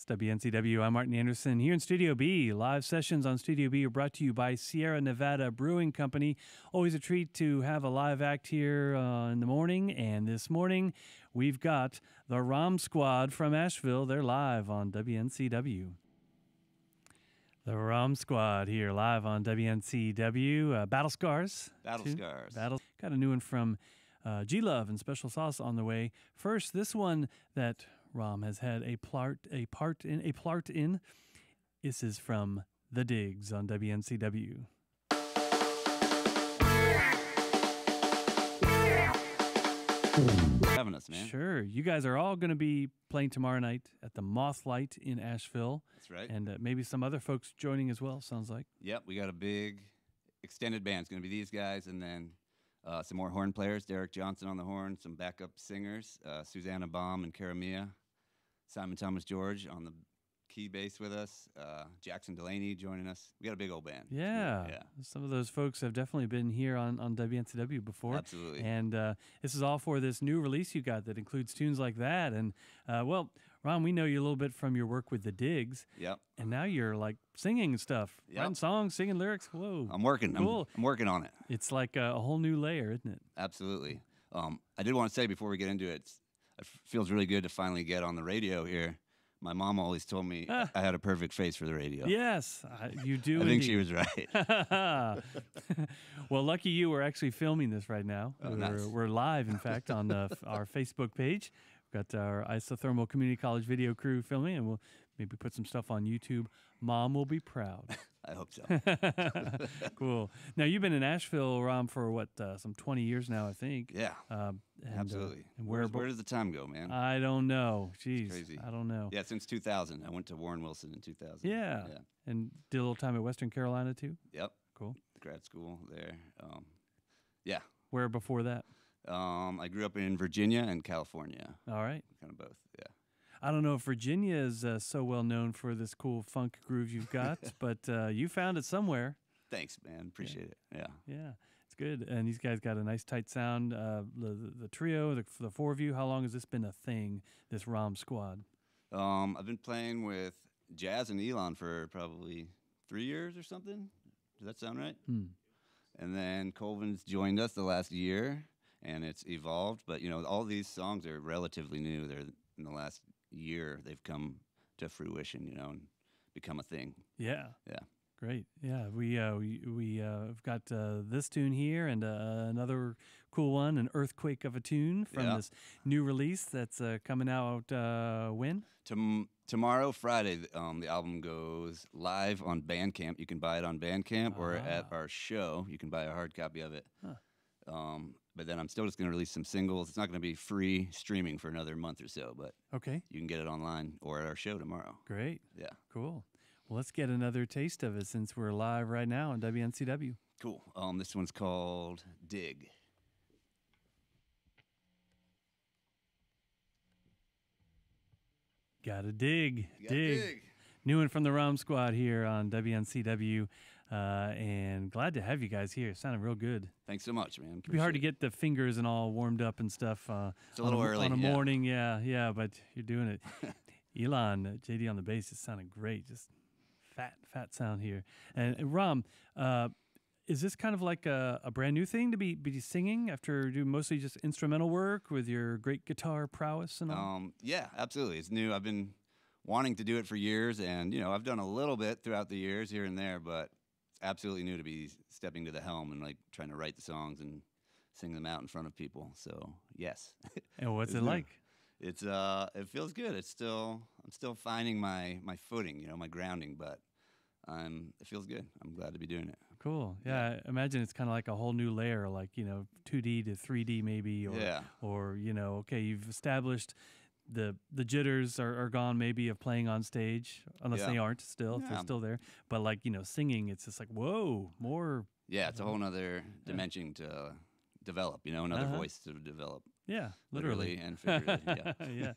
WNCW. I'm Martin Anderson here in Studio B. Live sessions on Studio B are brought to you by Sierra Nevada Brewing Company. Always a treat to have a live act here in the morning. And this morning, we've got the Rahm Squad from Asheville. They're live on WNCW. The Rahm Squad here live on WNCW. Battle Scars. Battle Scars. Got a new one from G-Love and Special Sauce on the way. First, this one that Rahm has had a part in. This is from The Digs on WNCW. Having us, man. Sure. You guys are all going to be playing tomorrow night at the Mothlight in Asheville. That's right. And maybe some other folks joining as well, sounds like. Yep, we got a big extended band. It's going to be these guys and then some more horn players. Derek Johnson on the horn, some backup singers, Susanna Bohn and Karamia. Simon Thomas George on the key bass with us. Jackson Delaney joining us. We got a big old band. Yeah. Some of those folks have definitely been here on WNCW before. Absolutely. And this is all for this new release you got that includes tunes like that. And, well, Ron, we know you a little bit from your work with The Digs. Yep. And now you're, like, singing stuff. Yep. Writing songs, singing lyrics. Whoa. I'm working. Cool. I'm working on it. It's like a whole new layer, isn't it? Absolutely. I did want to say before we get into it, it feels really good to finally get on the radio here. My mom always told me I had a perfect face for the radio. Yes, you do. I think she was right. Well, lucky you. We're actually filming this right now. Oh, nice. We're live, in fact, on our Facebook page. We've got our Isothermal Community College video crew filming, and we'll maybe put some stuff on YouTube. Mom will be proud. I hope so. Cool. Now, you've been in Asheville, Rahm, for what, some 20 years now, I think. Yeah, absolutely. And where does the time go, man? I don't know. Jeez, it's crazy. I don't know. Yeah, since 2000. I went to Warren Wilson in 2000. Yeah. And did a little time at Western Carolina, too? Yep. Cool. Grad school there. Yeah. Where before that? I grew up in Virginia and California. All right. Kind of both, yeah. I don't know if Virginia is so well known for this cool funk groove you've got, but you found it somewhere. Thanks, man. Appreciate it. Yeah. Yeah, it's good. And these guys got a nice tight sound. The trio, the four of you, how long has this been a thing, this Rahm Squad? I've been playing with Jazz and Elon for probably 3 years or something. Does that sound right? And then Colvin's joined us the last year, and it's evolved. But, you know, all these songs are relatively new. They're in the last year they've come to fruition, you know, and become a thing. Yeah. Yeah. Great. Yeah, we've got this tune here and another cool one, an earthquake of a tune from this new release that's coming out when? Tomorrow, Friday, the album goes live on Bandcamp. You can buy it on Bandcamp or at our show. You can buy a hard copy of it. But then I'm still just going to release some singles. It's not going to be free streaming for another month or so, but you can get it online or at our show tomorrow. Great. Yeah. Cool. Well, let's get another taste of it since we're live right now on WNCW. Cool. This one's called Dig. Gotta dig. Dig. New one from the Rahm Squad here on WNCW. And glad to have you guys here. It sounded real good. Thanks so much, man. It'd be hard to get the fingers and all warmed up and stuff. It's a little early. On a morning, yeah, but you're doing it. Elon, JD on the bass, it sounded great. Just fat sound here. And Rahm, is this kind of like a brand new thing to be singing after doing mostly just instrumental work with your great guitar prowess and all? Yeah, absolutely. It's new. I've been wanting to do it for years, and, you know, I've done a little bit throughout the years here and there, but it's absolutely new to be stepping to the helm and, like, trying to write the songs and sing them out in front of people. So, yes. And what's it like? It's it feels good. I'm still finding my footing, you know, my grounding, but it feels good. I'm glad to be doing it. Cool. Yeah, I imagine it's kind of like a whole new layer, like, you know, 2D to 3D maybe, or you know, okay, you've established the jitters are gone maybe of playing on stage, unless they aren't still, if they're still there. But, like, you know, singing, it's just like, whoa, more. Yeah, it's a whole nother dimension to develop, you know, another voice to develop. Yeah, literally and figuratively. Yeah.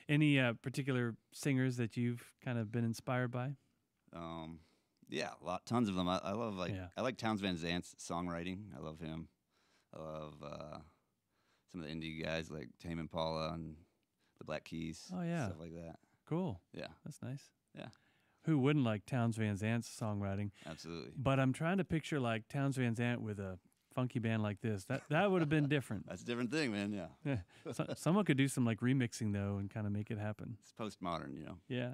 Any particular singers that you've kind of been inspired by? Yeah, tons of them. I love I like Townes Van Zant's songwriting. I love him. I love some of the indie guys like Tame Impala and the Black Keys. Oh yeah, stuff like that. Cool. Yeah. That's nice. Yeah. Who wouldn't like Townes Van Zant's songwriting? Absolutely. But I'm trying to picture like Townes Van Zant with a funky band like this. That would have been different. That's a different thing, man. Yeah. Yeah. Someone could do some like remixing though and kind of make it happen. It's postmodern, you know. Yeah.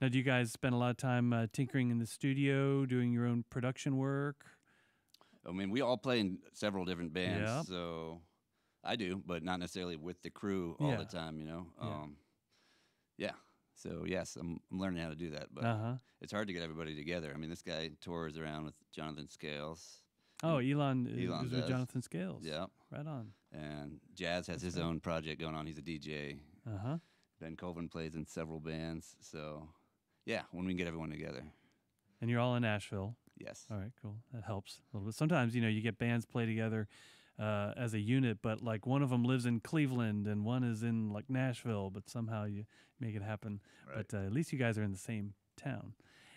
Now, do you guys spend a lot of time tinkering in the studio, doing your own production work? I mean, we all play in several different bands, Yep. so I do, but not necessarily with the crew all the time, you know. Yeah. So yes, I'm learning how to do that, but it's hard to get everybody together. I mean, this guy tours around with Jonathan Scales. Oh, Elon Elon is with does. Jonathan Scales. Yeah. Right on. And Jazz has his own project going on. He's a DJ. Ben Colvin plays in several bands. So, yeah, when we can get everyone together. And you're all in Nashville. Yes. All right, cool. That helps a little bit. Sometimes, you know, you get bands play together as a unit, but like one of them lives in Cleveland and one is in like Nashville, but somehow you make it happen. Right. But at least you guys are in the same town.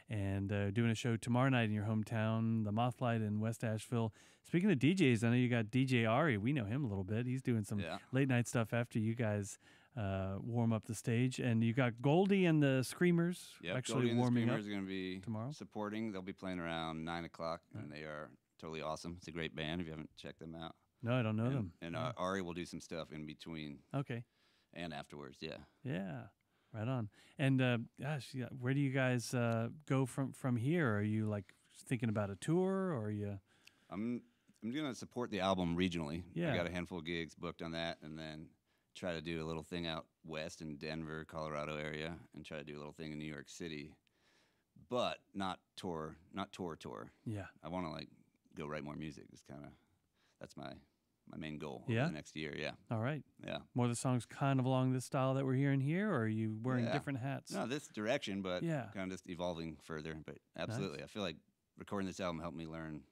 And doing a show tomorrow night in your hometown, the Mothlight in West Asheville. Speaking of DJs, I know you got DJ Ari. We know him a little bit. He's doing some late night stuff after you guys warm up the stage. And you got Goldie and the Screamers actually Goldie warming and the up Screamers are going to be tomorrow. supporting. They'll be playing around 9 o'clock, and they are totally awesome. It's a great band if you haven't checked them out. No, I don't know them. And Ari will do some stuff in between. Okay. And afterwards, yeah. Yeah. Right on. And gosh, where do you guys go from here? Are you like thinking about a tour, or are you? I'm going to support the album regionally. Yeah. I got a handful of gigs booked on that, and then try to do a little thing out west in Denver, Colorado area, and try to do a little thing in New York City, but not tour. Yeah. I want to like go write more music. It's kind of that's my main goal Yeah? over the next year. Yeah. All right. Yeah. More of the songs kind of along this style that we're hearing here, or are you wearing different hats? No, this direction, but Yeah. kind of just evolving further. But absolutely, Nice. I feel like recording this album helped me learn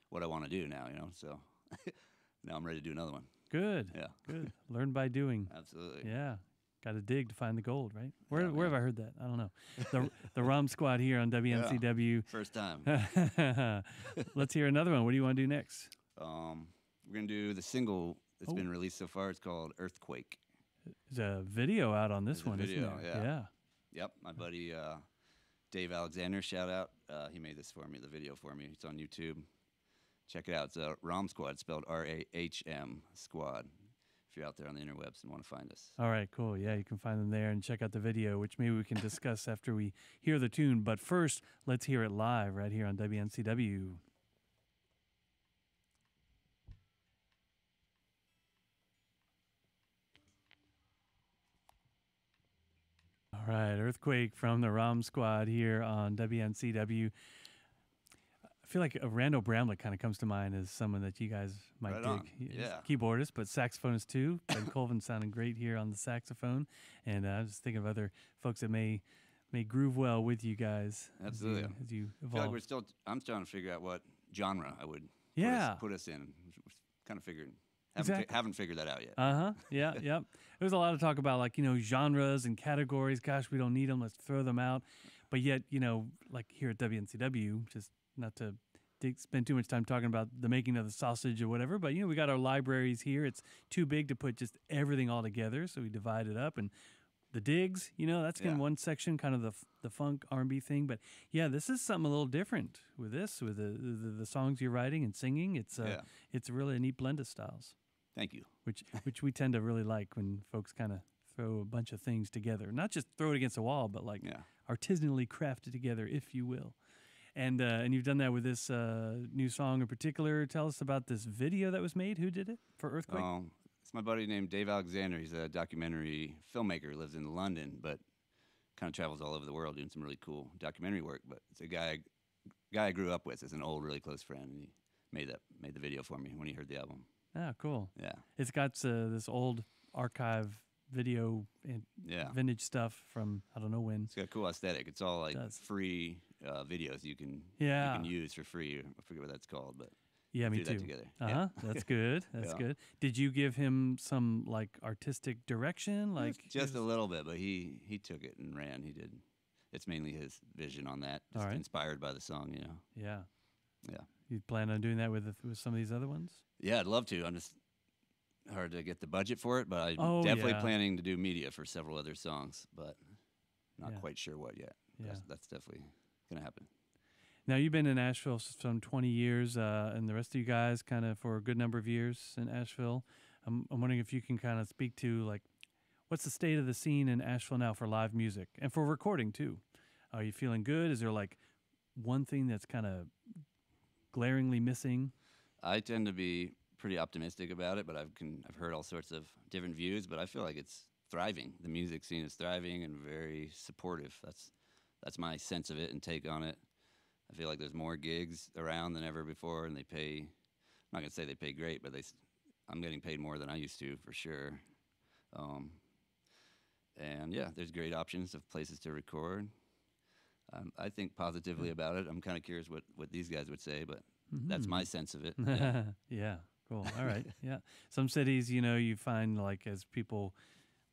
what I want to do now. You know, so now I'm ready to do another one. Good. Yeah. Good. Learn by doing. Absolutely. Yeah. Got to dig to find the gold, right? Where have I heard that? I don't know. The Rahm Squad here on WNCW. First time. Let's hear another one. What do you want to do next? We're gonna do the single that's been released so far. It's called Earthquake. There's a video out on this one, video, isn't there? yeah. Yep, my buddy Dave Alexander, shout out. He made this for me, the video for me. It's on YouTube. Check it out. It's Rahm Squad, spelled R-A-H-M Squad. If you're out there on the interwebs and want to find us. All right, cool. Yeah, you can find them there and check out the video, which maybe we can discuss after we hear the tune. But first, let's hear it live right here on WNCW. All right, Earthquake from the Rahm Squad here on WNCW. I feel like Randall Bramlett kind of comes to mind as someone that you guys might Right dig. on. He's Yeah. a keyboardist, but saxophonist too. Ben Colvin sounding great here on the saxophone. And I was just thinking of other folks that may groove well with you guys. Absolutely. As you I feel evolve. like I'm trying to figure out what genre I would put us in. Kind of figuring. Haven't figured that out yet. Yeah, yep. There was a lot of talk about like, genres and categories. Gosh, we don't need them. Let's throw them out. But yet, like here at WNCW, just not to spend too much time talking about the making of the sausage or whatever, but we got our libraries here. It's too big to put just everything all together, so we divide it up. And the digs, that's in one section, kind of the funk R&B thing. But yeah, this is something a little different with this, with the songs you're writing and singing. It's really a neat blend of styles. Thank you. Which we tend to really like when folks kind of throw a bunch of things together, not just throw it against a wall, but like artisanally crafted together, if you will. And you've done that with this new song in particular. Tell us about this video that was made. Who did it for Earthquake? It's my buddy named Dave Alexander. He's a documentary filmmaker. He lives in London, but kind of travels all over the world doing some really cool documentary work. But it's a guy I grew up with. It's an old, really close friend, and he made the video for me when he heard the album. Ah, cool. Yeah. It's got this old archive video and vintage stuff from I don't know when. It's got a cool aesthetic. It's all like free videos you can use for free. I forget what that's called, but yeah, me do too. That together. That's good. That's good. Did you give him some like artistic direction? Like just a little bit, but he took it and ran. He did. It's mainly his vision on that, just inspired by the song, Yeah. Yeah. You plan on doing that with some of these other ones? Yeah, I'd love to. I'm just hard to get the budget for it, but I'm definitely planning to do media for several other songs. But Not Yeah. quite sure what yet. Yeah. That's definitely going to happen. Now, you've been in Asheville some 20 years, and the rest of you guys kind of for a good number of years in Asheville. I'm wondering if you can kind of speak to, like, what's the state of the scene in Asheville now for live music and for recording, too? Are you feeling good? Is there, like, one thing that's kind of glaringly missing? I tend to be pretty optimistic about it, but I've heard all sorts of different views, but I feel like it's thriving. The music scene is thriving and very supportive. That's my sense of it and take on it. I feel like there's more gigs around than ever before, and they pay. I'm not gonna say they pay great, but I'm getting paid more than I used to for sure. And yeah, there's great options of places to record. I think positively about it. I'm kind of curious what these guys would say, but that's my sense of it. Yeah. Yeah, cool. All right. Yeah. Some cities, you find like as people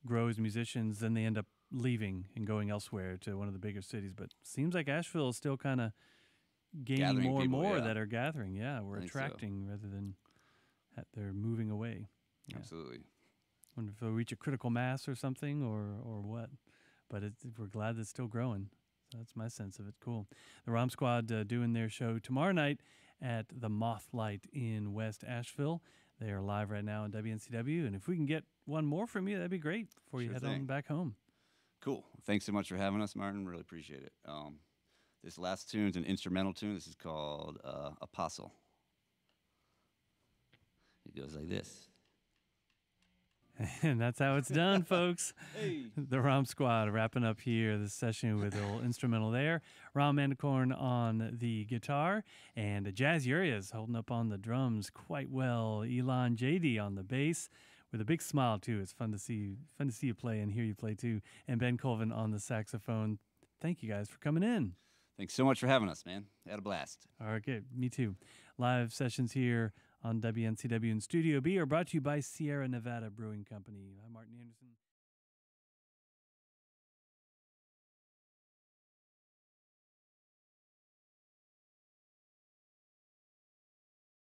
grow as musicians, then they end up leaving and going elsewhere to one of the bigger cities. But seems like Asheville is still kind of gaining Gathering more people, and more yeah. that are gathering. Yeah, we're I think so. attracting rather than they're moving away. Yeah. Absolutely. Wonder if they'll reach a critical mass or something or what. But we're glad it's still growing. So that's my sense of it. Cool. The Rahm Squad doing their show tomorrow night at the Moth Light in West Asheville. They are live right now on WNCW. And if we can get one more from you, that'd be great before you Sure head thing. on back home. Cool. Thanks so much for having us, Martin. Really appreciate it. This last tune's an instrumental tune. This is called Apostle. It goes like this. And that's how it's done, folks. Hey. The Rahm Squad wrapping up here this session with a little instrumental there. Rahm Mandicorn on the guitar, and Jazz Urias holding up on the drums quite well. Elon JD on the bass with a big smile too. It's fun to see you play and hear you play too. And Ben Colvin on the saxophone. Thank you guys for coming in. Thanks so much for having us, man. Had a blast. All right, good. Me too. Live sessions here on WNCW in Studio B are brought to you by Sierra Nevada Brewing Company. I'm Martin Anderson.